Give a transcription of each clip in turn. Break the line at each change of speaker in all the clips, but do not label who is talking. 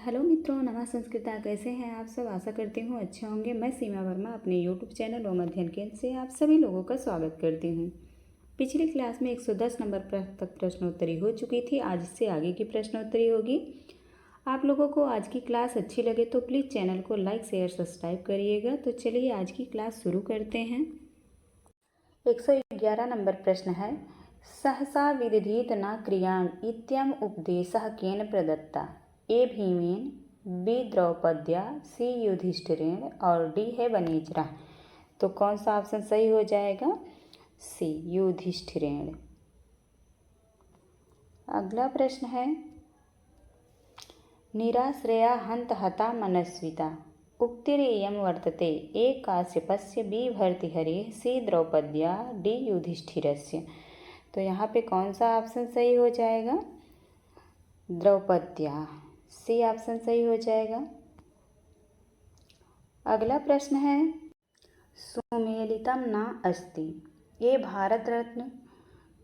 Hello मित्रों, नमः संस्कृता। कैसे हैं आप सब? आशा करती हूँ अच्छे होंगे। मैं सीमा वर्मा अपने यूट्यूब चैनल ओम अध्ययन केंद्र से आप सभी लोगों का स्वागत करती हूँ। पिछली क्लास में 110 नंबर तक प्रश्नोत्तरी हो चुकी थी। आज से आगे की प्रश्नोत्तरी होगी। आप लोगों को आज की क्लास अच्छी लगे तो प्लीज़ चैनल को लाइक शेयर सब्सक्राइब करिएगा। तो चलिए आज की क्लास शुरू करते हैं। 111 नंबर प्रश्न है, सहसा विदधीत न क्रियाम इत्यम उपदेशः केन प्रदत्ता? ए भीमेन, बी द्रौपद्या, सी युधिष्ठिरेण और डी है वनेचरा। तो कौन सा ऑप्शन सही हो जाएगा? सी युधिष्ठिरेण। अगला प्रश्न है, निराश्रया हंत हता मनस्विता उक्तिरेयं वर्तते। ए काश्यपस्य, बी भर्तृहरेः, सी द्रौपद्या, डी युधिष्ठिरस्य। तो यहाँ पे कौन सा ऑप्शन सही हो जाएगा? द्रौपद्या, सी ऑप्शन सही हो जाएगा। अगला प्रश्न है, सुमेलितम न अस्ति। ये भारत रत्न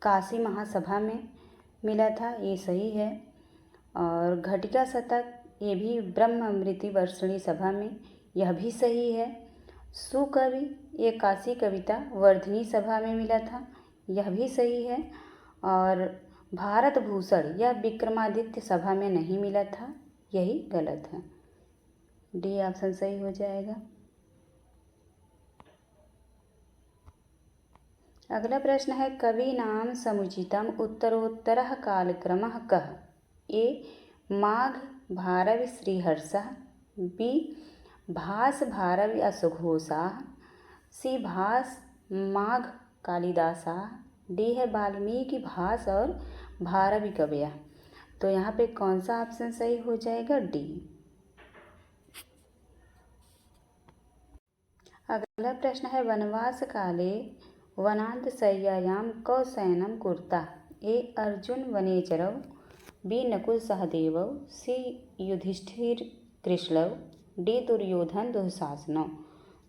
काशी महासभा में मिला था, ये सही है। और घटिका शतक ये भी ब्रह्मअमृति वर्षिणी सभा में, यह भी सही है। सुकवि ये काशी कविता वर्धिनी सभा में मिला था, यह भी सही है। और भारत भूषण यह विक्रमादित्य सभा में नहीं मिला था, यही गलत है। डी ऑप्शन सही हो जाएगा। अगला प्रश्न है, कवि नाम समुचितम उत्तरोत्तरः कालक्रमः कः? ए माघ भारव श्रीहर्षः, बी भास भारव अशुघोषाः, सी भास माघ कालिदासाः, डी है वाल्मीकि भास और भारवी कवयः। तो यहाँ पे कौन सा ऑप्शन सही हो जाएगा? डी। अगला प्रश्न है, वनवास काले वनांत शय्यायां कौ शयनं कुरुता? ए अर्जुन वनेचरौ, बी नकुल सहदेवौ, सी युधिष्ठिर कृष्णौ, डी दुर्योधन दुःशासनौ।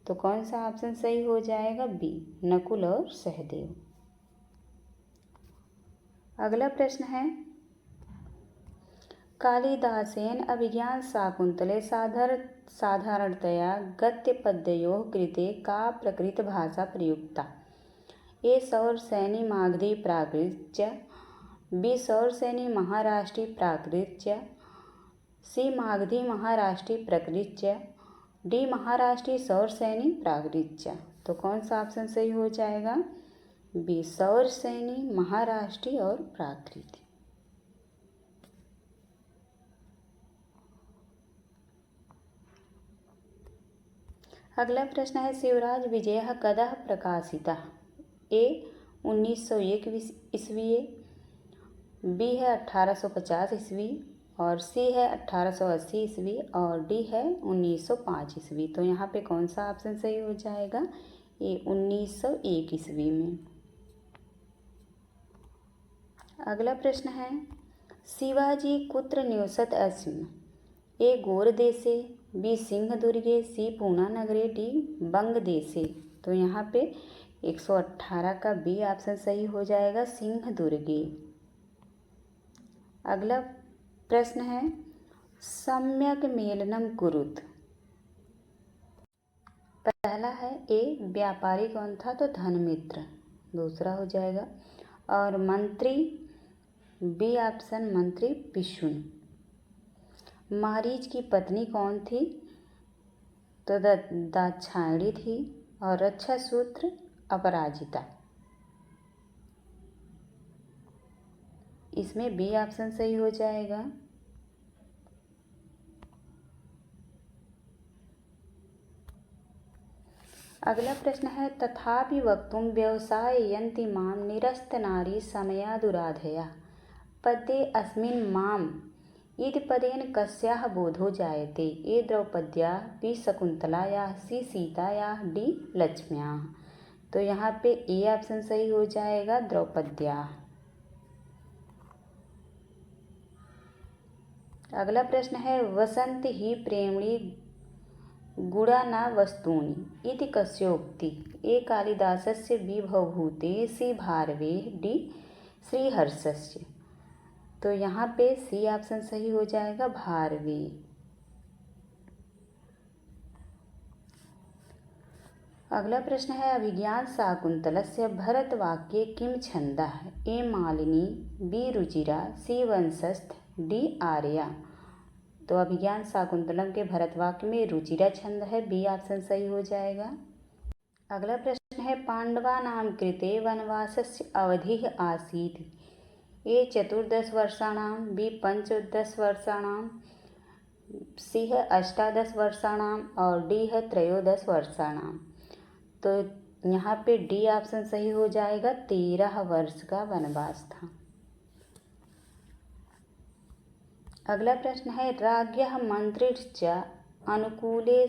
तो कौन सा ऑप्शन सही हो जाएगा? बी नकुल और सहदेव। अगला प्रश्न है, कालिदासेन अभिज्ञान शाकुंतले साधारणतया गद्यपद्ययोः कृते का प्रकृतभाषा प्रयुक्ता? ए सौरसेनी मागधी प्राकृत च, बी सौरसेनी महाराष्ट्री प्राकृत च, सी मागधी महाराष्ट्री प्रकृत च, डी महाराष्ट्री सौरसेनी प्राकृत च। तो कौन सा ऑप्शन सही हो जाएगा? बी सौरसेनी महाराष्ट्री और प्राकृत। अगला प्रश्न है, शिवराज विजयः कदा प्रकाशितः? ए 1901 ईस्वी, बी है 1850 ईस्वी, और सी है 1880 ईस्वी, और डी है 1905 ईस्वी। तो यहाँ पे कौन सा ऑप्शन सही हो जाएगा? ये 1901 ईस्वी में। अगला प्रश्न है, शिवाजी कुत्र निवसत अस्म? ए गोरदेशे, बी सिंहदुर्गे, सी पूना नगरे, डी बंगदेशे। तो यहाँ पे 118 का बी ऑप्शन सही हो जाएगा, सिंहदुर्गे। अगला प्रश्न है, सम्यक मेलनम कुरुत। पहला है ए व्यापारी कौन था? तो धनमित्र, दूसरा हो जाएगा। और मंत्री, बी ऑप्शन मंत्री पिशुन। मारीच की पत्नी कौन थी? तो दाक्षायणी थी। और रक्षा सूत्र अपराजिता। इसमें बी ऑप्शन सही हो जाएगा। अगला प्रश्न है, तथापि वक्तुं व्यवसाययन्ति मां निरस्तनारी समयादुराधया पदे अस्मिन् माम् इति पदेन कस्याः बोधो जायते? ए द्रौपद्याः, बी शकुंतलायाः, सी सीतायाः, डी लक्ष्म्याः। तो यहाँ पे ए ऑप्शन सही हो जाएगा, द्रौपद्याः। अगला प्रश्न है, वसंत ही प्रेमणि गुड़ा न वस्तूनि इति कस्योक्ति? ए कालिदासस्य, बी भवभूते, सी भारवेः, डी श्रीहर्षस्य। तो यहाँ पे सी ऑप्शन सही हो जाएगा, भारवी। अगला प्रश्न है अभिज्ञान शाकुंतलस्य भरतवाक्ये किं छन्दः? ए मालिनी, बी रुचिरा, सी वंशस्थ, डी आर्या। तो अभिज्ञान शाकुंतलम के भरतवाक्य में रुचिरा छंद है, बी ऑप्शन सही हो जाएगा। अगला प्रश्न है पांडवानां कृते वनवासस्य अवधिः आसीत्? ए 14 वर्षाणां, बी 15 वर्षाणां, सी है 18 वर्षाणां और डी है 13 वर्षाणां। तो यहाँ पे डी ऑप्शन सही हो जाएगा, 13 वर्ष का वनवास था। अगला प्रश्न है राज्ञः मंत्रिश्च अनुकूले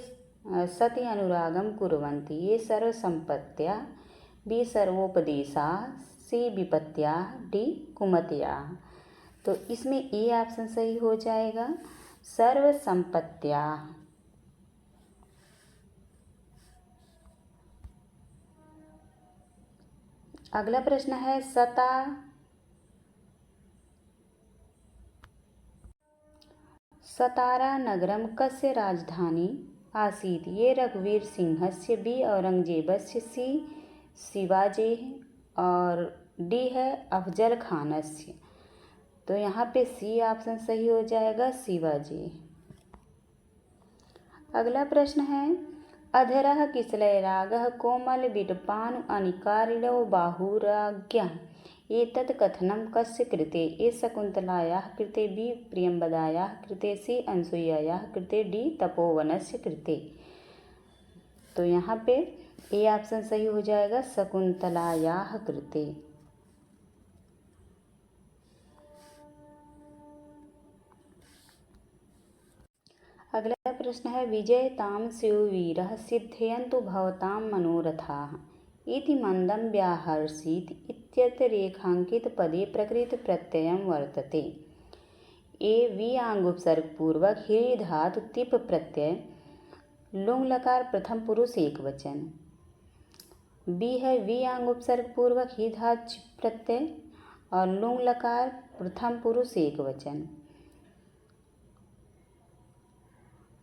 सति अनुरागं कुर्वन्ति? ये सर्वसंपत्त्या, बी सर्वोपदेशा, सी विपत्त्या, डी कुमत्या। तो इसमें ए ऑप्शन सही हो जाएगा, सर्वसंपत्त्या। अगला प्रश्न है सतारा नगरम कस्य राजधानी आसीत्? ये रघुवीर सिंहस्य, बी औरंगजेबस्य, सी शिवाजेः और डी है अफजल खानस्य। तो यहाँ पे सी ऑप्शन सही हो जाएगा, शिवाजी। अगला प्रश्न है अधरः किसलयरागः कोमल विटपानु अनिकारिणो बाहुराज्ञः? एतत् कथनं कस्य कृते? ए शकुन्तलायाः कृते, बी प्रियंवदायाः कृते, सी अनसुयायाः कृते, डी तपोवनस्य कृते। तो यहाँ पे ए ऑप्शन सही हो जाएगा, शकुन्तलायाः कृते। अगला प्रश्न है विजयतां शिववीरः सिद्धयन्तु भवतां मनोरथाः इति मंदं व्याहर्षीत् इत्यत्र रेखांकितपदे प्रकृतप्रत्ययं वर्तते? ए वियांगोपसर्गपूर्वक हि धातु तिप प्रत्यय, लुंग लकार प्रथम पुरुष एकवचन, बी है वियांगोपसर्गपूर्वक ही धातु चिप प्रत्यय और लुंग लकार प्रथम पुरुष एकवचन,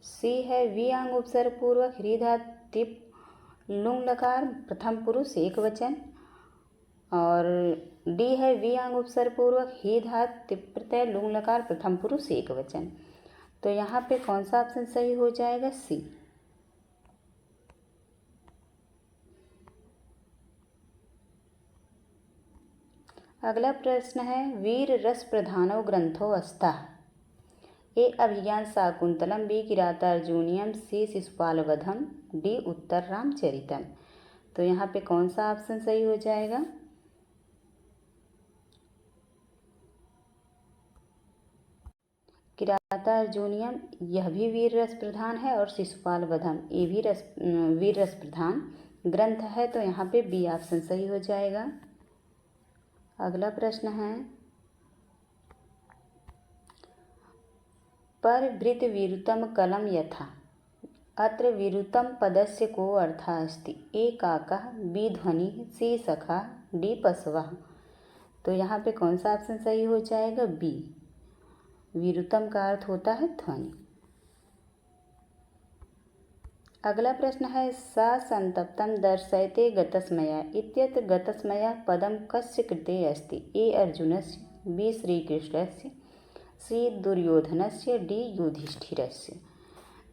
सी है वियांग उपसर्ग पूर्वक ह्रीधा तिप लुंग लकार प्रथम पुरुष एकवचन और डी है वियांग उपसर्ग पूर्वक ही धात तिप प्रत्यय लुंग लकार प्रथम पुरुष एकवचन। तो यहाँ पे कौन सा ऑप्शन सही हो जाएगा, सी। अगला प्रश्न है वीर रस प्रधानो ग्रंथो अस्तः? ए अभिज्ञान शाकुंतलम, बी किरातार्जुनीयम, सी शिशुपालवधम, डी उत्तर रामचरितम। तो यहाँ पे कौन सा ऑप्शन सही हो जाएगा, किरातार्जुनीयम यह भी वीर रस प्रधान है और शिशुपालवधम ये भी वीर रस प्रधान ग्रंथ है। तो यहाँ पे बी ऑप्शन सही हो जाएगा। अगला प्रश्न है पर वृत विरुतम कलम यथा, अत्र विरुतम पदस्य को अर्थः अस्ति? ए काकः, बी ध्वनि, सी सखा, डी पशवः। तो यहाँ पे कौन सा ऑप्शन सही हो जाएगा, बी। विरुतम का अर्थ होता है ध्वनि। अगला प्रश्न है सा संतप्तं दर्शयते गतस्मया इत्यत्र गतस्मया पदम कस्य कृते अस्ति? ए अर्जुनस्य, बी श्रीकृष्णस्य, सी दुर्योधनस्य, डी युधिष्ठिरस्य।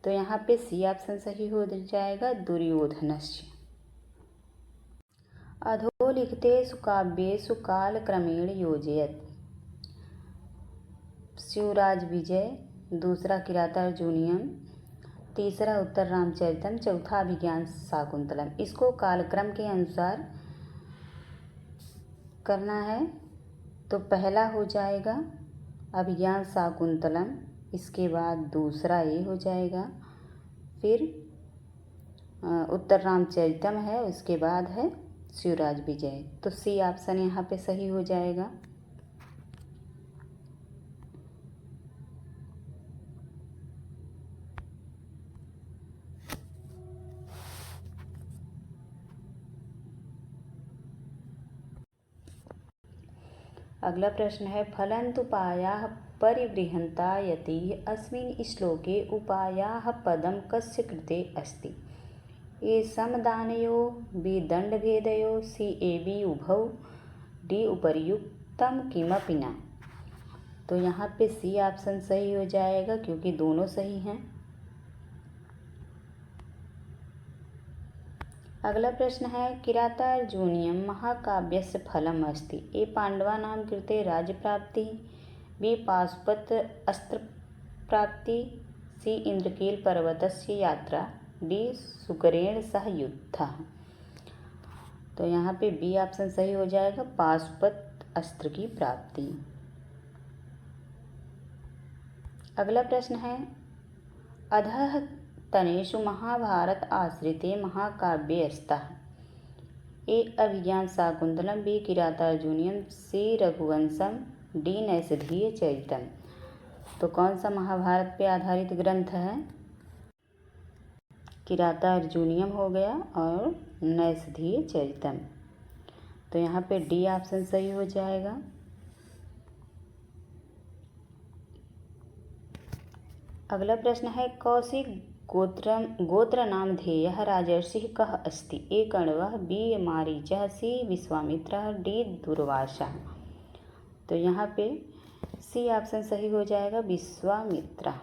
तो यहाँ पे सी ऑप्शन सही हो जाएगा, दुर्योधनस्य। अधोलिखितेषु काव्येषु कालक्रमेण योजयत्? शिवराज विजय, दूसरा किरातार्जुनीयम, तीसरा उत्तर रामचरितम, चौथा अभिज्ञान शाकुंतलम। इसको कालक्रम के अनुसार करना है। तो पहला हो जाएगा अभिज्ञान शाकुंतलम, इसके बाद दूसरा ये हो जाएगा, फिर उत्तर रामचरितम है, उसके बाद है शिवराज विजय। तो सी ऑप्शन यहाँ पे सही हो जाएगा। अगला प्रश्न है फलन्तु उपायाः परिबृहन्तायति अस्मिन् श्लोके उपायाः पदं कस्य कृते अस्ति? ए समदानयो बी दंडभेदयो सी ए बी उभौ डी उपर्युक्तम किमपि न। तो यहाँ पे सी ऑप्शन सही हो जाएगा क्योंकि दोनों सही हैं। अगला प्रश्न है किरातार्जुनीयं महाकाव्यस्य फलम् अस्ति। ए पांडवानां कृते राज्यप्राप्ति, बी पाशुपत अस्त्रप्राप्ति, सी इंद्रकील पर्वतस्य यात्रा, डी शुकरेण सह युद्धः। तो यहाँ पे बी ऑप्शन सही हो जाएगा, पाशुपत अस्त्र की प्राप्ति। अगला प्रश्न है अधः तनेषु महाभारत आश्रिते महाकाव्ये स्तः। ए अभिज्ञान शाकुंतलम, बी किरातार्जुनीयम, सी रघुवंशम, डी नैषधीय चरितम। तो कौन सा महाभारत पे आधारित ग्रंथ है? किरातार्जुनीयम हो गया और नैषधीय चरितम। तो यहाँ पे डी ऑप्शन सही हो जाएगा। अगला प्रश्न है कौशिक गोत्र नामधेयः राजर्षिः कः अस्ति। ए कण्वः, बी मारीचः, सी विश्वामित्रः, डी दुर्वासः। तो यहाँ पे सी ऑप्शन सही हो जाएगा, विश्वामित्र।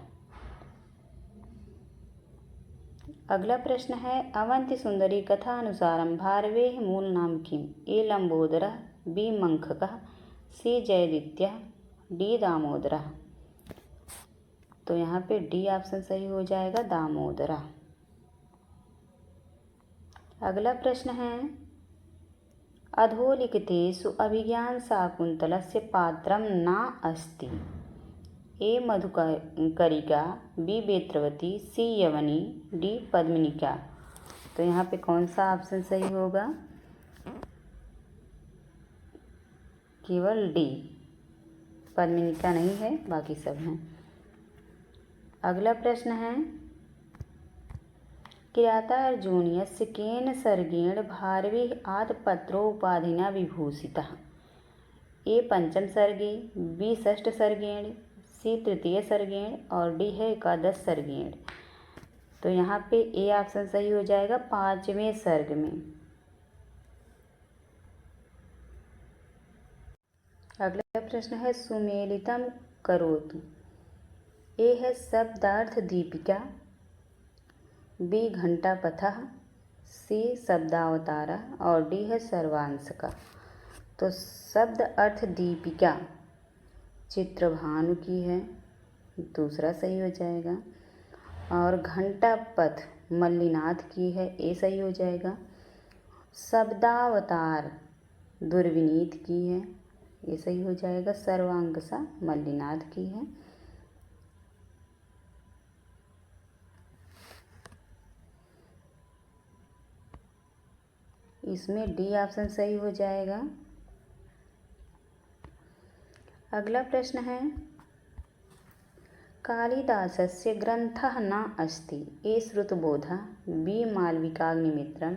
अगला प्रश्न है अवंती सुंदरी कथा अनुसारं भारवेः मूल नाम किम। ए लंबोदरः, बी मंखकः, सी जयदित्यः, डी दामोदरः। तो यहाँ पे डी ऑप्शन सही हो जाएगा, दामोदरा। अगला प्रश्न है अधोलिखितेषु अभिज्ञान शाकुंतलस्य पात्रं न अस्ति। ए मधुकरिका, बी बेत्रवती, सी यवनी, डी पद्मिनिका। तो यहाँ पे कौन सा ऑप्शन सही होगा? केवल डी, पद्मिनिका नहीं है, बाकी सब हैं। अगला प्रश्न है किरातार्जुनीयस्य केन सर्गेण भारवी आदपत्रोपाधिना विभूषितः। ए पंचम सर्गे, बी षष्ठ सर्गेण, सी तृतीय सर्गेण और डी है एकादश सर्गेण। तो यहाँ पे ए ऑप्शन सही हो जाएगा, पांचवें सर्ग में। अगला प्रश्न है सुमेलितम करोतु। ए है शब्दार्थ दीपिका, बी घंटापथः, सी शब्दावतारः और डी है सर्वांशका। तो शब्द अर्थ दीपिका चित्रभानु की है, दूसरा सही हो जाएगा। और घंटापथ मल्लिनाथ की है, ए सही हो जाएगा। शब्दावतार दुर्विनीत की है, ये सही हो जाएगा। सर्वांगसा मल्लिनाथ की है। इसमें डी ऑप्शन सही हो जाएगा। अगला प्रश्न है कालिदासस्य ग्रंथः न अस्ति। ए श्रुतबोधः, बी मालविकाग्निमित्रम,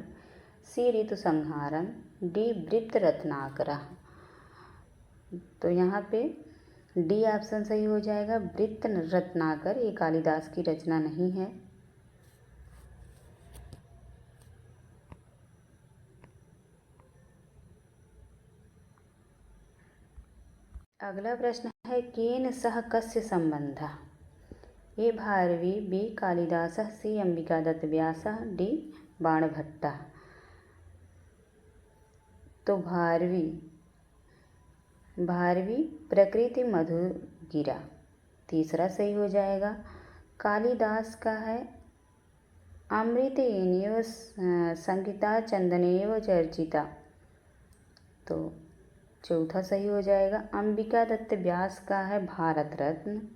सी ऋतुसंहारम, डी वृत्तरत्नाकरः। तो यहाँ पे डी ऑप्शन सही हो जाएगा, वृत्तरत्नाकर। ये कालिदास की रचना नहीं है। अगला प्रश्न है केन सह कस्य संबंधः। ए भारवी, बी कालिदासः, सी अंबिकादत्त व्यासः, डी बाणभट्टः। तो भारवी प्रकृति मधुगिरा, तीसरा सही हो जाएगा। कालिदास का है अमृतेनैव संगीता चंदनेव चर्चिता, तो चौथा सही हो जाएगा। अंबिकादत्त व्यास का है भारत रत्न।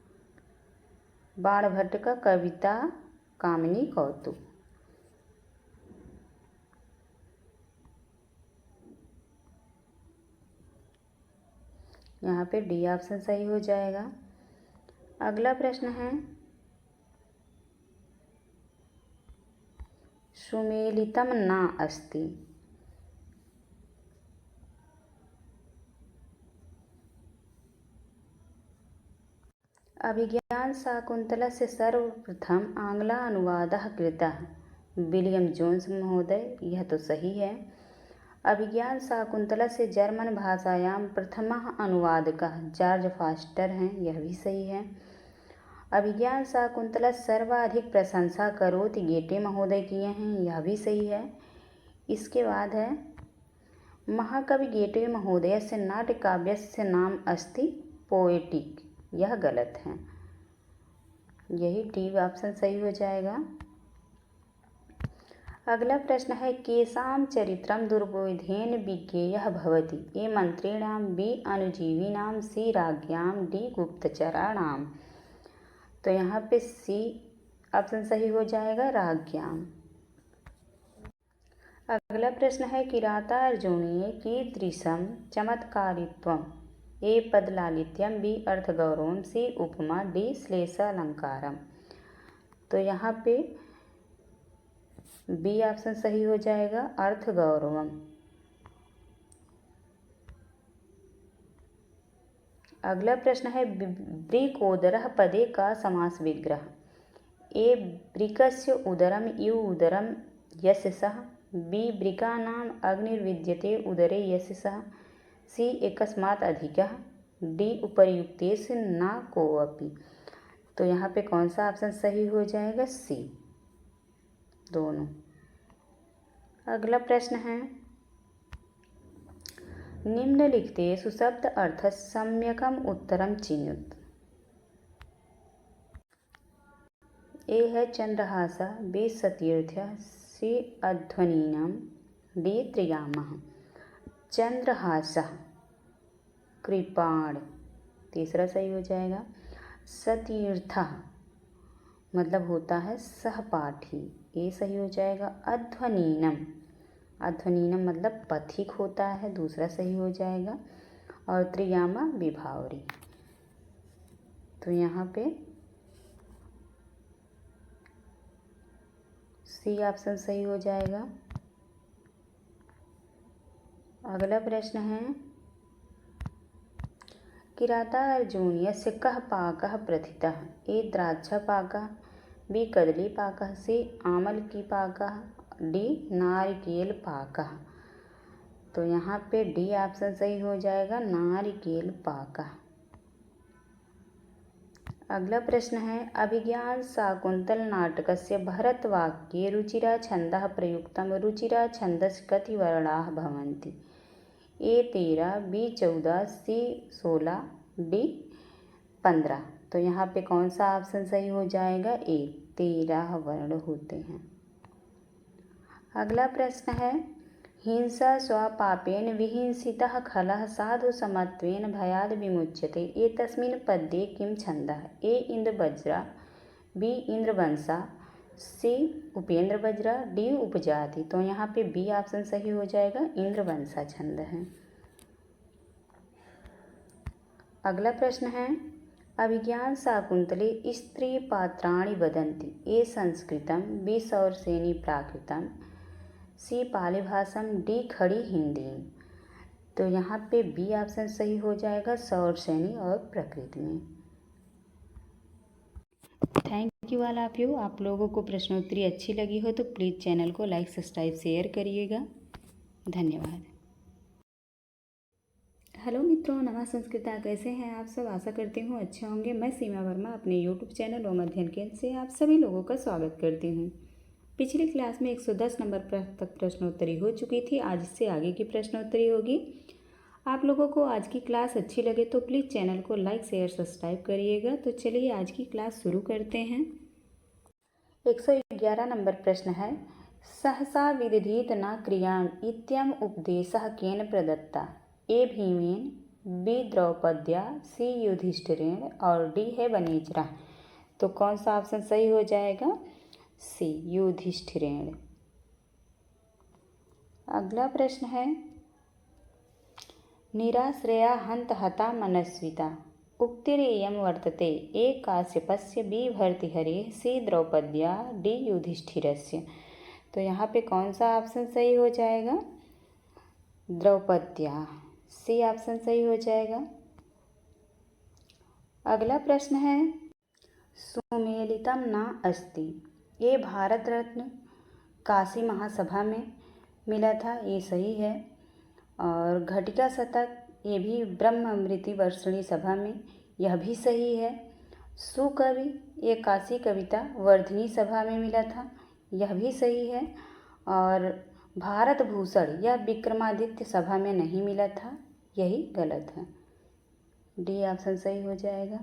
बाणभट्ट का कविता कामिनी कौतुक। यहाँ पे डी ऑप्शन सही हो जाएगा। अगला प्रश्न है सुमेलितम न अस्ति। अभिज्ञान शाकुंतलस्य सर्वप्रथम आंग्लानुवादः कृतः। विलियम जोन्स महोदय, यह तो सही है। अभिज्ञान शाकुंतलस्य जर्मन भाषायां प्रथमः अनुवादकः जॉर्ज फॉस्टर हैं, यह भी सही है। अभिज्ञान शाकुंतलस्य सर्वाधिक प्रशंसा करोति गेटे महोदय किए हैं, यह भी सही है। इसके बाद है महाकवि गेटे महोदयस्य नाट्यकाव्यस्य नाम अस्ति पोएटिक, यह गलत है। यही डी ऑप्शन सही हो जाएगा। अगला प्रश्न है केषां चरित्रं दुर्बोधेन विज्ञेयः भवति? ए मंत्रिणां, बी अनुजीविनां, सी राज्ञां, डी गुप्तचराणां। तो यहाँ पे सी ऑप्शन सही हो जाएगा, राज्ञां। अगला प्रश्न है किरातार्जुनीय कीदृशं चमत्कारित्वम्? ए पदलालित्यं, बी अर्थगौरवं, सी उपमा, डी श्लेषालंकारम। तो यहाँ पे बी ऑप्शन सही हो जाएगा, अर्थगौरवम। अगला प्रश्न है वृकोदरः पदे का समास विग्रह? ए वृकस्य उदरम इव उदरम यशसः, बी वृकानाम् अग्निर्विद्यते उदरे यशसः, सी एकस्मात् अधिकः, डी उपर्युक्तेषु न कोऽपि। तो यहाँ पे कौन सा ऑप्शन सही हो जाएगा? सी, दोनों। अगला प्रश्न है निम्नलिखितेषु शब्द अर्थस्य सम्यकम उत्तरम चिनुत। ए है चंद्रहासः, बी सतीर्थ्यः, सी अध्वनीनम, डी त्रियामः। चंद्रहासः कृपाण, तीसरा सही हो जाएगा। सतीर्थः मतलब होता है सहपाठी, ये सही हो जाएगा। अध्वनीनम, अध्वनीनम मतलब पथिक होता है, दूसरा सही हो जाएगा। और त्रियामा विभावरी, तो यहाँ पे सी ऑप्शन सही हो जाएगा। अगला प्रश्न है किरातार्जुनीयस्य कः पाकः प्रथितः? ए द्राक्षापाकः, बी कदलीपाकः, सी आमलकीपाकः, डी नारिकेलपाकः। तो यहाँ पे डी ऑप्शन सही हो जाएगा, नारिकेलपाकः। अगला प्रश्न है अभिज्ञान शाकुंतल नाटकस्य भरतवाक्ये रुचिरा छन्दः प्रयुक्तं रुचिरा छन्दस्य कति वर्णाः भवन्ति? ए 13, बी 14, सी 16, डी 15। तो यहाँ पे कौन सा ऑप्शन सही हो जाएगा? ए 13 वर्ण होते हैं। अगला प्रश्न है हिंसा स्वपापेन विहिंसितः खलः साधु समत्वेन भयाद् विमुच्यते। एतस्मिन् पद्ये किं छन्दः? ए इन्द्रवज्रा, बी इंद्रवंशा, सी उपेंद्रवज्रा, डी उपजाति। तो यहाँ पे बी ऑप्शन सही हो जाएगा, इंद्रवंशा छंद है। अगला प्रश्न है अभिज्ञान शाकुंतले स्त्री पात्राणि वदन्ति। ए संस्कृतम, बी सौरसेनी प्राकृतम, सी पाली भाषम, डी खड़ी हिंदी। तो यहाँ पे बी ऑप्शन सही हो जाएगा, सौरसेनी और प्रकृत में। Thank you all of you. आप लोगों को प्रश्नोत्तरी अच्छी लगी हो तो प्लीज़ चैनल को लाइक सब्सक्राइब शेयर करिएगा। धन्यवाद। हेलो मित्रों, नमः संस्कृता, कैसे हैं आप सब? आशा करती हूँ अच्छे होंगे। मैं सीमा वर्मा अपने यूट्यूब चैनल ओम अध्ययन केंद्र से आप सभी लोगों का स्वागत करती हूँ। पिछली क्लास में 110 नंबर तक प्रश्नोत्तरी हो चुकी थी। आज इससे आगे की प्रश्नोत्तरी होगी। आप लोगों को आज की क्लास अच्छी लगे तो प्लीज़ चैनल को लाइक शेयर सब्सक्राइब करिएगा। तो चलिए आज की क्लास शुरू करते हैं। 111 नंबर प्रश्न है सहसा विदधीत न क्रियाम इत्यम उपदेशः केन प्रदत्ता? ए भीमेन, बी द्रौपद्या, सी युधिष्ठिरेण और डी है वनेचरा। तो कौन सा ऑप्शन सही हो जाएगा? सी युधिष्ठिरेण। अगला प्रश्न है निराश्रया हंत हता मनस्विता उक्तिरेयं वर्तते। ए काश्यपस्य, बी भर्तृहरेः, सी द्रौपद्या, डी युधिष्ठिरस्य। तो यहाँ पे कौन सा ऑप्शन सही हो जाएगा? द्रौपद्या, सी ऑप्शन सही हो जाएगा। अगला प्रश्न है सुमेलितम न अस्ति। ए भारत रत्न काशी महासभा में मिला था, ये सही है। और घटिका शतक ये भी ब्रह्ममृति वर्षिणी सभा में, यह भी सही है। सुकवि ये काशी कविता वर्धिनी सभा में मिला था, यह भी सही है। और भारत भूषण यह विक्रमादित्य सभा में नहीं मिला था, यही गलत है। डी ऑप्शन सही हो जाएगा।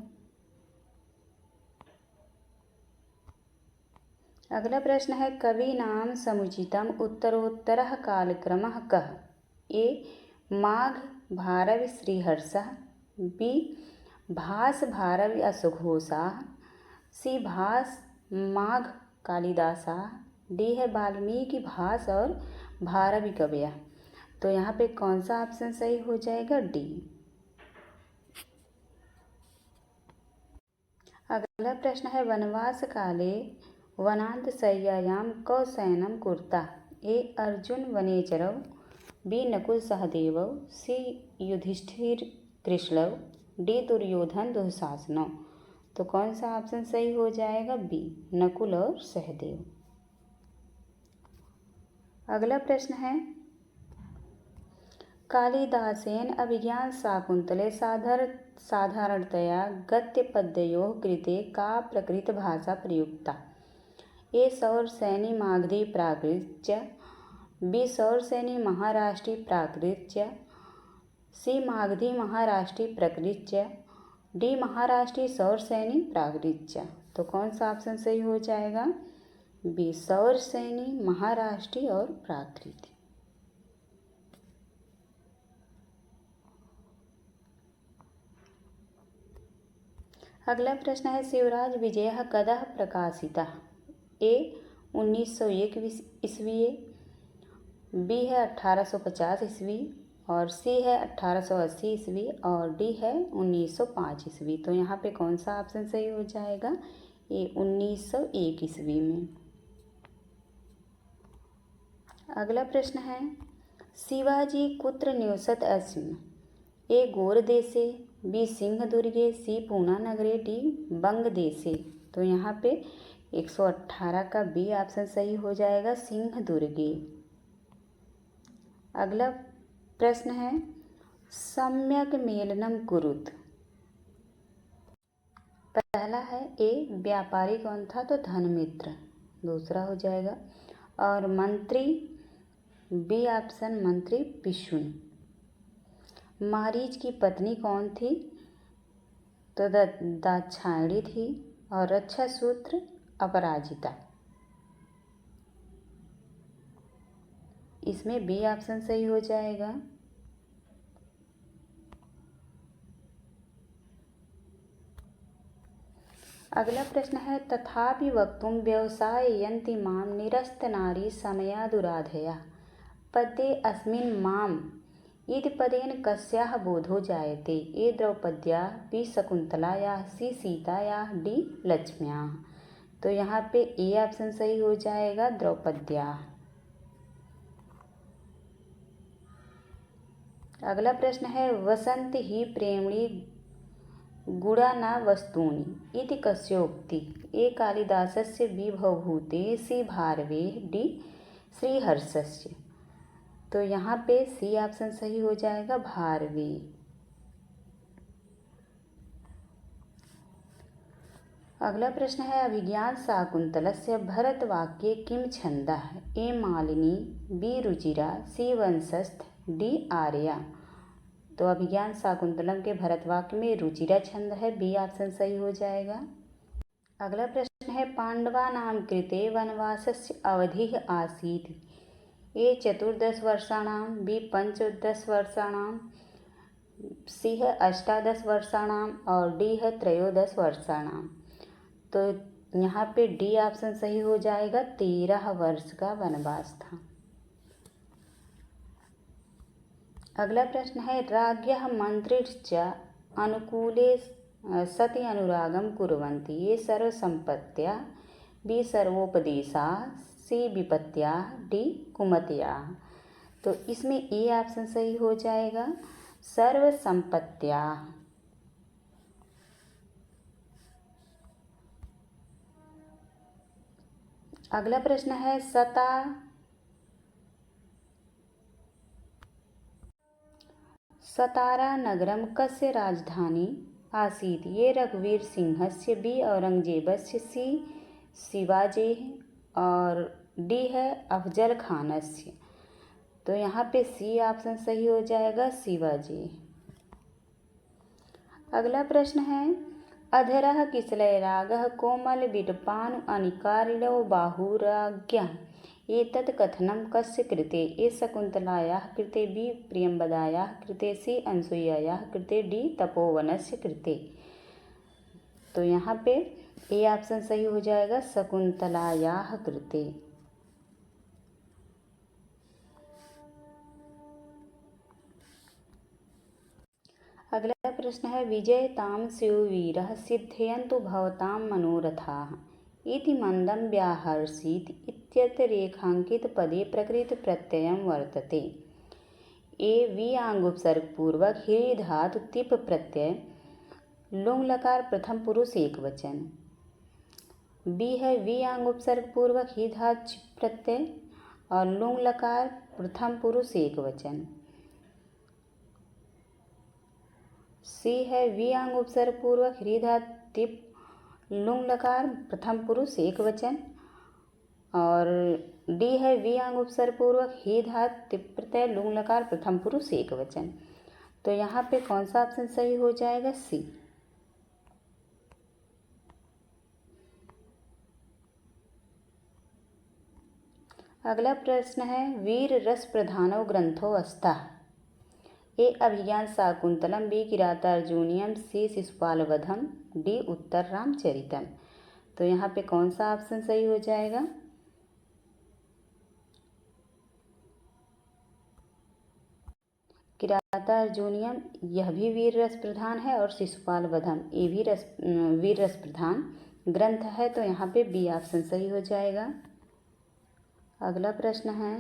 अगला प्रश्न है कवि नाम समुचितम उत्तरोत्तरः कालक्रमः कः। ए माघ भारवि श्रीहर्षः, बी भास भारवि अशुघोषाः, सी भास माघ कालिदासाः, डी है वाल्मीकि भास और भारवि कवयः। तो यहाँ पे कौन सा ऑप्शन सही हो जाएगा? डी। अगला प्रश्न है वनवास काले वनांत शय्यायां कौ शयनं कुरुताः। ए अर्जुन वनेचरौ, बी नकुल सहदेवौ, सी युधिष्ठिर कृष्णौ, डी दुर्योधन दुःशासनौ। तो कौन सा ऑप्शन सही हो जाएगा? बी नकुल और सहदेव। अगला प्रश्न है कालिदासेन अभिज्ञान शाकुंतले साधारणतया गद्यपद्ययोः कृते का प्रकृतभाषा प्रयुक्ता। ए सौरसेनी मागधी प्राकृत च, बी सौरसेनी महाराष्ट्री प्राकृत च, सी मागधी महाराष्ट्री प्रकृत च, डी महाराष्ट्री सौरसेनी प्राकृत च। तो कौन सा ऑप्शन सही हो जाएगा? बी सौरसेनी महाराष्ट्री और प्राकृत। अगला प्रश्न है शिवराज विजयः कदा प्रकाशितः। ए 1901 ईस्वी, बी है 1850 ईस्वी, और सी है 1880 ईस्वी, और डी है 1905 ईस्वी। तो यहाँ पे कौन सा ऑप्शन सही हो जाएगा? ए 1901 ईस्वी में। अगला प्रश्न है शिवाजी कुत्र निवसत अस्म। ए गोरदेशे, बी सिंहदुर्गे, सी पूना नगरे, डी बंगदेशे। तो यहाँ पे 118 का बी ऑप्शन सही हो जाएगा, सिंहदुर्गे। अगला प्रश्न है सम्यक मेलनम कुरुत। पहला है ए व्यापारी कौन था? तो धनमित्र, दूसरा हो जाएगा। और मंत्री, बी ऑप्शन मंत्री पिशुन। मारीच की पत्नी कौन थी? तो दाक्षायणी थी। और रक्षा सूत्र अपराजिता। इसमें बी ऑप्शन सही हो जाएगा। अगला प्रश्न है तथापि वक्तुं व्यवसाययन्ति मां निरस्तनारी समयादुराधया। पद्ये अस्मिन् माम् इति पदेन कस्याः बोधो जायते? ए द्रौपद्याः, बी शकुन्तलायाः, सी सीतायाः, डी लक्ष्म्याः। तो यहाँ पे ए ऑप्शन सही हो जाएगा, द्रौपद्याः। अगला प्रश्न है वसन्ति हि प्रेम्णि गुड़ा न वस्तूनि इति कस्योक्ति। ए कालिदासस्य, बी भवभूते, सी भारवेः, डी श्रीहर्षस्य। तो यहाँ पे सी ऑप्शन सही हो जाएगा, भारवे। अगला प्रश्न है अभिज्ञान शाकुंतलस्य भरतवाक्ये किं छन्दः। ए मालिनी, बी रुचिरा, सी वंशस्थ, डी आर्या। तो अभिज्ञान शाकुंतलम के भरतवाक्य में रुचिरा छंद है, बी ऑप्शन सही हो जाएगा। अगला प्रश्न है पांडवानां कृते वनवासस्य अवधिः आसीत्। ए 14 वर्षाणां, बी 15 वर्षाणां, सी है 18 वर्षाणां, और डी है 13 वर्षाणां। तो यहाँ पे डी ऑप्शन सही हो जाएगा, 13 वर्ष का वनवास था। अगला प्रश्न है राज्ञः मंत्रिश्च अनुकूले सति अनुरागं कुर्वन्ति। ये सर्वसम्पत्त्या, बी सर्वोपदेशाः, सी विपत्त्याः, डी कुमत्याः। तो इसमें ए ऑप्शन सही हो जाएगा, सर्वसम्पत्त्याः। अगला प्रश्न है सतारा नगरम कस्य राजधानी आसीत्? ये रघुवीर सिंहस्य, बी औरंगजेबस्य, सी शिवाजेः और डी है अफजल खानस्य। तो यहाँ पे सी ऑप्शन सही हो जाएगा, शिवाजी। अगला प्रश्न है अधरः किसलयरागः कोमल विडपानु अनिकारिणो बाहुराज्ञः एतत् कथनं कस्य कृते? ए शकुन्तलायाः कृते, बी प्रियंवदायाः कृते, सी अनसुयायाः कृते, डी तपोवनस्य कृते। तो यहाँ पे ए ऑप्शन सही हो जाएगा, शकुन्तलायाः कृते। अगला प्रश्न है विजयतां स्युवीरः सिद्धयन्तु भवतां मनोरथाः इति मंदं व्याहर्षीत् इत्यत्र रेखांकितपदे प्रकृतप्रत्ययं वर्तते। ए वियांगोपसर्गपूर्वक ह्री धातु तिप प्रत्यय, लुंग लकार प्रथम पुरुष एकवचन। बी है वियांगोपसर्गपूर्वक ही धातु छिप प्रत्यय और लुंग लकार प्रथम पुरुष एकवचन। सी है वियांग उपसर्ग पूर्वक ह्री धातु तिप लुंग लकार प्रथम पुरुष एकवचन। और डी है वियांग उपसर्ग पूर्वक ही धातु तिप प्रत्यय लुंग लकार प्रथम पुरुष एकवचन। तो यहाँ पे कौन सा ऑप्शन सही हो जाएगा? सी। अगला प्रश्न है वीर रस प्रधानो ग्रंथो अस्तः? ए अभिज्ञान शाकुंतलम, बी किरातार्जुनीयम, सी शिशुपालवधम, डी उत्तर रामचरितम। तो यहाँ पे कौन सा ऑप्शन सही हो जाएगा? किरातार्जुनीयम यह भी वीर रस प्रधान है और शिशुपालवधम ये भी वीर रस प्रधान ग्रंथ है। तो यहाँ पे बी ऑप्शन सही हो जाएगा। अगला प्रश्न है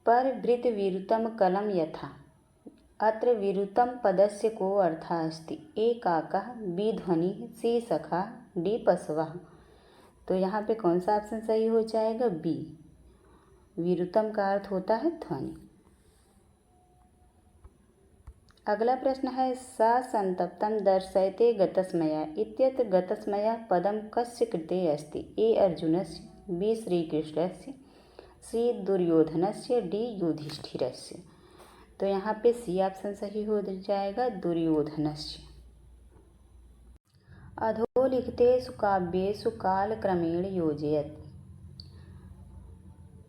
पर वृत्त विरुतम कलम यथा अत्र विरुतम पदस्य को अर्थः अस्ति? ए काकः, बी ध्वनिः, सी सखा, डी पशवः। तो यहाँ पे कौन सा ऑप्शन सही हो जाएगा? बी। विरुतम का अर्थ होता है ध्वनि। अगला प्रश्न है सा संतप्तं दर्शयते गतस्मया इत्यत्र गतस्मया पदम कस्य कृते अस्ति? ए अर्जुनस्य, बी श्रीकृष्णस्य, सी दुर्योधनस्य, डी युधिष्ठिरस्य। तो यहाँ पे सी ऑप्शन सही हो जाएगा, दुर्योधनस्य। अधोलिखितेषु काव्येषु कालक्रमेण योजयत्?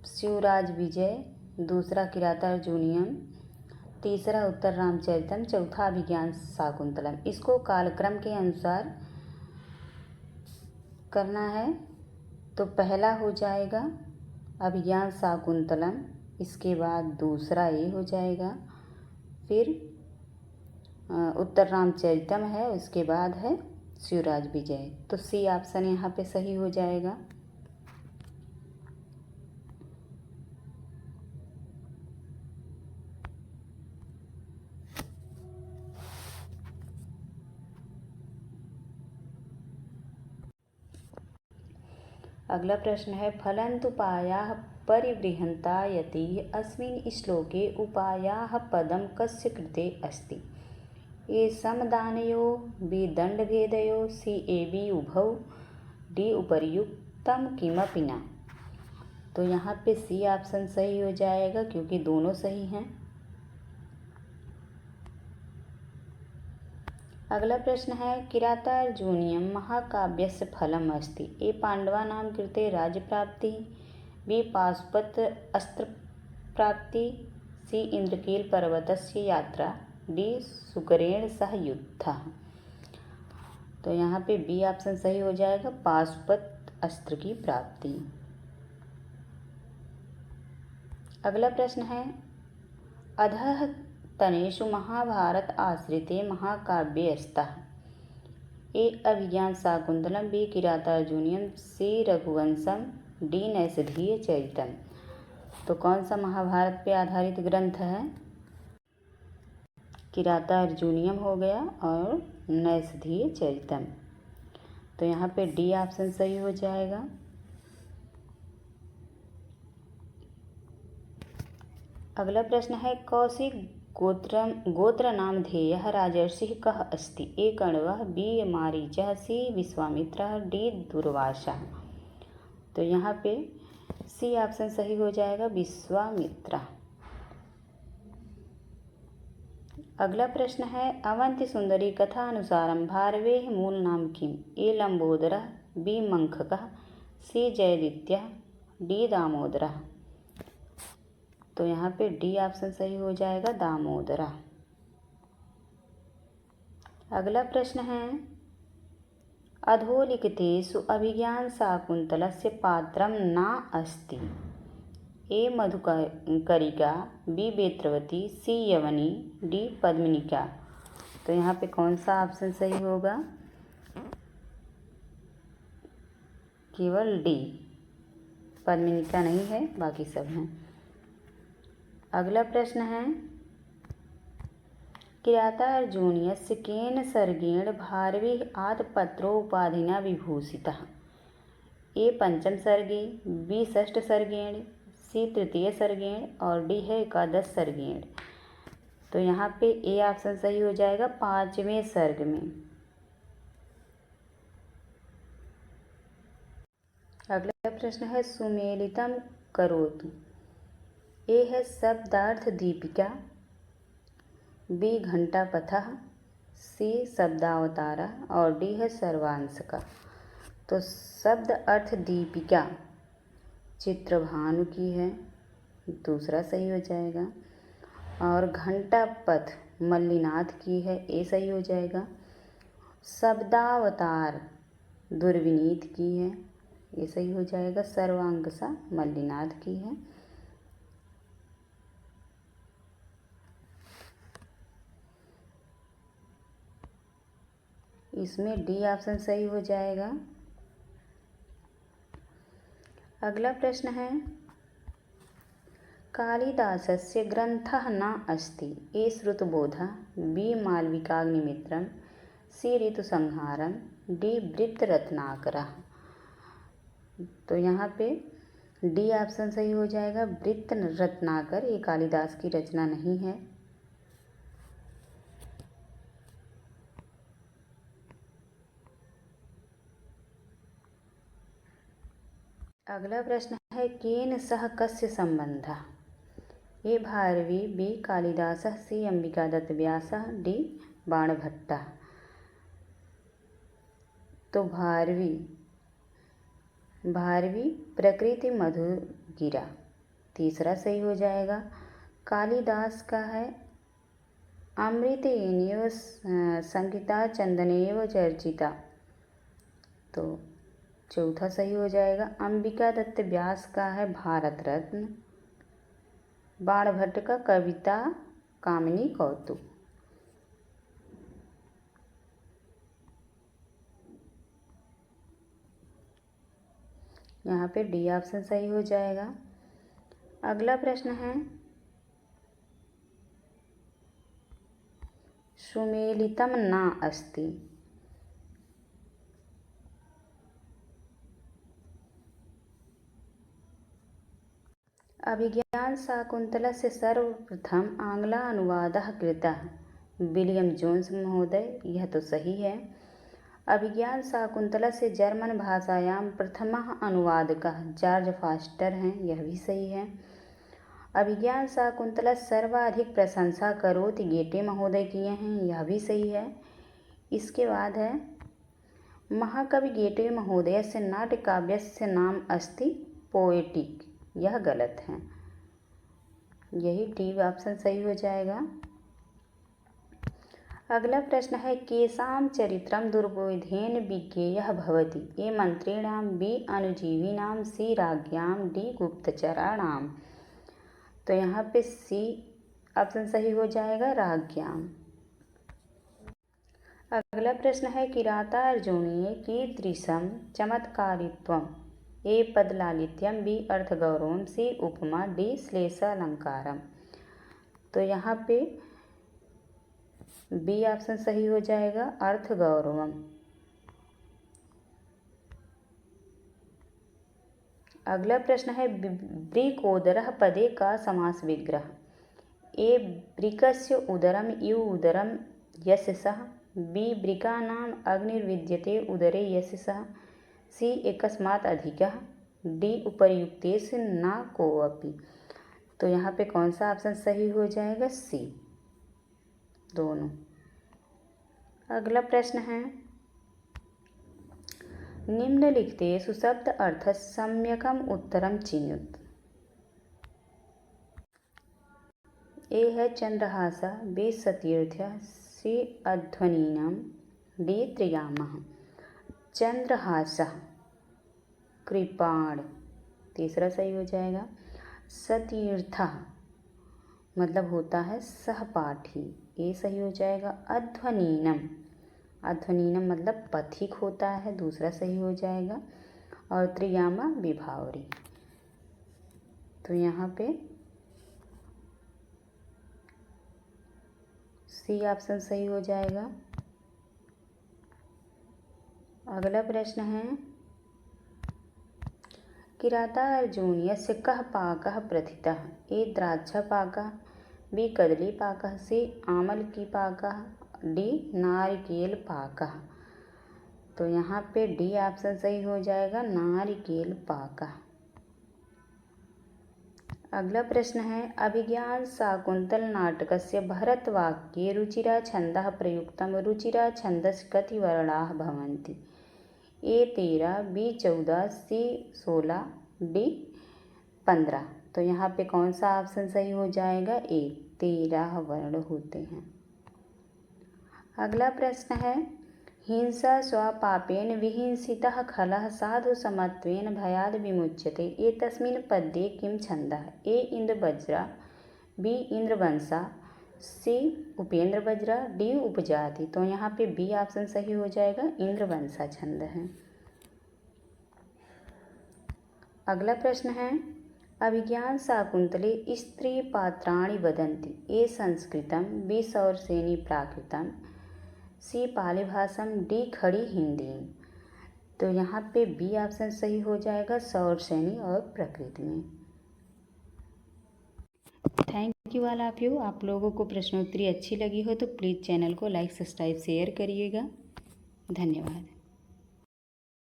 शिवराज विजय, दूसरा किरातार्जुनीयम, तीसरा उत्तर रामचरितम, चौथा अभिज्ञान शाकुंतलम। इसको कालक्रम के अनुसार करना है। तो पहला हो जाएगा अभिज्ञान शाकुंतलम, इसके बाद दूसरा ये हो जाएगा, फिर उत्तर रामचरितम है, उसके बाद है शिवराज विजय। तो सी ऑप्शन यहाँ पे सही हो जाएगा। अगला प्रश्न है फलन्तु उपायाः परिवृहन्तायति अस्मिन् श्लोके उपायाः पदं कस्य कृते अस्ति? ए समदानयोः, बी दण्डभेदयोः, सी एबी उभौ, डी उपर्युक्तं किमपि न। तो यहाँ पे सी ऑप्शन सही हो जाएगा क्योंकि दोनों सही हैं। अगला प्रश्न है किरातार्जुनीयं महाकाव्यस्य फलम् अस्ति? ए पाण्डवानां कृते राज्यप्राप्तिः, बी पाशुपत अस्त्रप्राप्तिः, सी इंद्रकील पर्वतस्य यात्रा, डी सुकरेण सह युद्धः। तो यहाँ पे बी ऑप्शन सही हो जाएगा, पाशुपत अस्त्र की प्राप्ति। अगला प्रश्न है अधः तनेषु महाभारत आश्रिते महाकाव्ये स्तः? ए अभिज्ञान शाकुंतलम, बी किरातार्जुनीयम, सी रघुवंशम, डी नैषधीय चरितम। तो कौन सा महाभारत पे आधारित ग्रंथ है? किरातार्जुनीयम हो गया और नैषधीय चरितम। तो यहाँ पे डी ऑप्शन सही हो जाएगा। अगला प्रश्न है कौशिक गोत्र नामधेयः राजर्षिः कः अस्ति। ए कण्वः, बी मारीचः, सी विश्वामित्रः, डी दुर्वासा। तो यहाँ पे सी ऑप्शन सही हो जाएगा, विश्वामित्र। अगला प्रश्न है अवंति सुंदरी कथानुसारं भारवेः मूल नाम किम। ए लंबोदरः, बी मंखकः, सी जयदित्यः, डी दामोदरः। तो यहाँ पे डी ऑप्शन सही हो जाएगा, दामोदरा। अगला प्रश्न है अधोलिखितेषु अभिज्ञानशाकुन्तलस्य पात्रं न अस्ति। ए मधुकरिका, बी बेत्रवती, सी यवनी, डी पद्मिनिका। तो यहाँ पे कौन सा ऑप्शन सही होगा, केवल डी, पद्मिनिका नहीं है, बाकी सब हैं। अगला प्रश्न है किरातार्जुनीयस्य केन सर्गेण भारवी आतपत्रोपाधिना विभूषितः। ए पंचम सर्गे, बी षष्ठ सर्गेण, सी तृतीय सर्गेण और डी है एकादश सर्गेण। तो यहाँ पे ए ऑप्शन सही हो जाएगा, पांचवें सर्ग में। अगला प्रश्न है सुमेलितम करोतु। ए है शब्दार्थ दीपिका, बी घंटापथः, सी शब्दावतारा और डी है सर्वांशका। तो शब्द अर्थ दीपिका चित्रभानु की है, दूसरा सही हो जाएगा। और घंटापथ मल्लिनाथ की है, ए सही हो जाएगा। शब्दावतार दुर्विनीत की है, ये सही हो जाएगा। सर्वांगसा मल्लिनाथ की है। इसमें डी ऑप्शन सही हो जाएगा। अगला प्रश्न है कालिदासस्य ग्रंथः न अस्ति। ए श्रुतबोधः, बी मालविकाग्निमित्रम्, सी ऋतुसंहारम्, डी वृत्तरत्नाकरः। तो यहाँ पे डी ऑप्शन सही हो जाएगा, वृत्तरत्नाकर। ये कालिदास की रचना नहीं है। अगला प्रश्न है केन सह कस्य संबंधः। ए भारवी, बी कालिदासः, सी अंबिकादत्त व्यासः, डी बाणभट्टः। तो भारवी प्रकृति मधुगिरा, तीसरा सही हो जाएगा। कालिदास का है अमृतेनेव संगीता चंदनेव चर्चिता, तो चौथा सही हो जाएगा। अंबिका दत्त व्यास का है भारत रत्न। बाणभट्ट का कविता कामिनी कौतुक। यहाँ पे डी ऑप्शन सही हो जाएगा। अगला प्रश्न है सुमेलितम न अस्ति। अभिज्ञान शाकुंतलस्य सर्वप्रथम आंग्ला अनुवादः कृतः विलियम जोन्स महोदय, यह तो सही है। अभिज्ञान शाकुंतलस्य जर्मन भाषायां प्रथमः अनुवादकः जॉर्ज फॉस्टर हैं, यह भी सही है। अभिज्ञान शाकुंतलस्य सर्वाधिक प्रशंसा करोति गेटे महोदय किए हैं, यह भी सही है। इसके बाद है महाकवि गेटे महोदयस्य नाट्यकाव्यस्य नाम अस्ति पोएटिक, यह गलत है। यही डी ऑप्शन सही हो जाएगा। अगला प्रश्न है केषां चरित्रं दुर्बोधेन विज्ञेयः भवति। ए मंत्रिणां, बी अनुजीविनां, सी राज्ञां, डी गुप्तचराणां। तो यहाँ पे सी ऑप्शन सही हो जाएगा, राज्ञां। अगला प्रश्न है किरातार्जुनीये कीदृशं चमत्कारित्वम्। ए पदलालित्यम, बी अर्थगौरवम, सी उपमा, डी श्लेषालंकारम। तो यहाँ पे बी ऑप्शन सही हो जाएगा, अर्थगौरवम। अगला प्रश्न है वृकोदरः पदे का समास विग्रह। ए वृकस्य उदरम इव उदरम यशसः। बी वृकानाम् अग्निर्विद्यते उदरे यशसः। सी एकस्मात् अधिकः। डी उपर्युक्तेषु न कोऽपि। तो यहाँ पे कौन सा ऑप्शन सही हो जाएगा? सी, दोनों। अगला प्रश्न है निम्नलिखितेषु शब्द अर्थ सम्यकम उत्तरम चिनुत। ए है चंद्रहासा, बी सतीर्थ्य, सी अध्वनीनम, डी त्रियामः। चंद्रहासा कृपाण, तीसरा सही हो जाएगा। सतीर्थ मतलब होता है सहपाठी, ये सही हो जाएगा। अध्वनीनम, अध्वनीनम मतलब पथिक होता है, दूसरा सही हो जाएगा। और त्रियामा विभावरी, तो यहाँ पे सी ऑप्शन सही हो जाएगा। अगला प्रश्न है किरातार्जुन यस्य कः पाकः प्रथितः। ए द्राक्षापाकः, बी कदलीपाकः, सी आमलकीपाकः, डी नारिकेलपाकः। तो यहाँ पे डी ऑप्शन सही हो जाएगा, नारिकेलपाकः। अगला प्रश्न है अभिज्ञान शाकुंतल नाटकस्य भरतवाक्ये रुचिरा छन्दः प्रयुक्तं। रुचिरा छन्दस्य कति वर्णाः भवन्ति? ए 13, बी 14, सी 16, डी 15। तो यहाँ पे कौन सा ऑप्शन सही हो जाएगा? ए 13 वर्ण होते हैं। अगला प्रश्न है हिंसा स्वपापेन विहिंसितः खलः साधु समत्वेन भयाद् विमुच्यते। एतस्मिन् पद्ये किं छन्दः? ए इन्द्रवज्रा, बी इंद्रवंशा, सी उपेंद्रवज्रा, डी उपजाति। तो यहाँ पे बी ऑप्शन सही हो जाएगा, इंद्रवंशा छंद है। अगला प्रश्न है अभिज्ञान शाकुंतले स्त्री पात्राणि वदन्ति। ए संस्कृतम, बी सौरसेनी प्राकृतम, सी पाली भाषाम, डी खड़ी हिंदी। तो यहाँ पे बी ऑप्शन सही हो जाएगा, सौरसेनी और प्रकृत में। Thank you all of you. आप लोगों को प्रश्नोत्तरी अच्छी लगी हो तो प्लीज़ चैनल को लाइक, सब्सक्राइब, शेयर करिएगा। धन्यवाद।